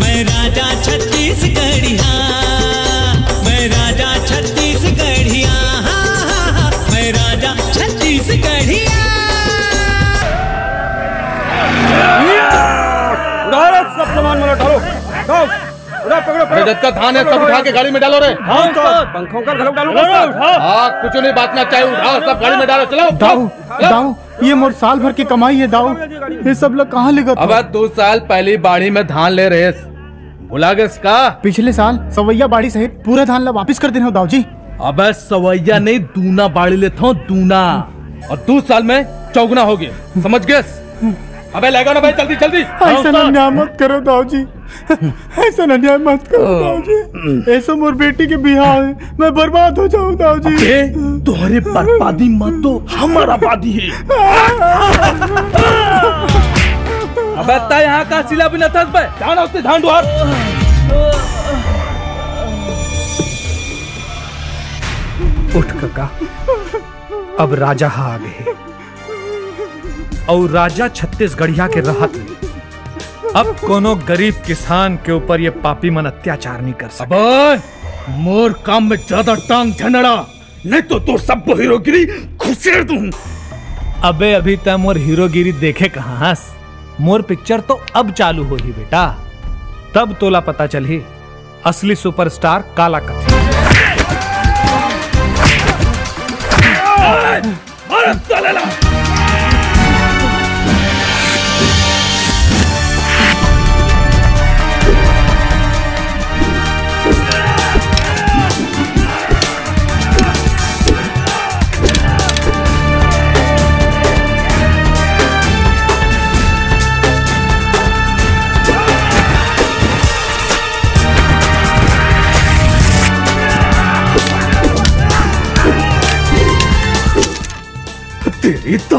मैं राजा छत्तीसगढ़िया, मैं राजा छत्तीसगढ़िया, मैं राजा छत्तीसगढ़िया। उठाओ सब सामान में उठाओ, उठाओ, पकड़ो पकड़ो। जब का धान है सब उठा के गाड़ी में डालो रे। हाँ पंखों का घलोक डालो। हाँ कुछ नहीं बातना चाहिए, उठाओ सब गाड़ी में डालो। चलो दाऊ दाऊ ये मोर साल भर की कमाई है दाऊ, ये सब लोग कहाँ ले गए? अब 2 साल पहली बाड़ी में धान ले रहे, भुला गए इसका? पिछले साल सवैया बाड़ी सहित पूरा धान ला वापिस कर देना दाऊ जी। अब सवैया नहीं दूना बाड़ी लेता हूँ, दूना, और 2 साल में चौगुना हो गया, समझ गए? अबे लेगा ना भाई, जल्दी जल्दी। ऐसा अन्याय मत करो दाऊ जी, ऐसा अन्याय मत करो दाऊ जी। ऐसा मोर बेटी के बिहार है, मैं बर्बाद हो जाऊँ दाऊ जी। तुम्हारी बर्बादी मत तो हमारा आबादी है। अबे ता यहाँ का सिला भी न था बे, जाना उससे धान दुआर। उठ काका, अब राजा आ गए और राजा छत्तीसगढ़िया के रहत में अब कोनो गरीब किसान के ऊपर ये पापी मन अत्याचार नहीं कर सकते। अबे मोर काम में ज्यादा टांग झनड़ा, नहीं तो तोर सब हीरोगिरी खुसेड़ दूं। अबे अभी तक मोर हीरोगिरी देखे कहाँ? मोर पिक्चर तो अब चालू हो ही बेटा, तब तोला पता चली असली सुपरस्टार काला कथी। तेरी तो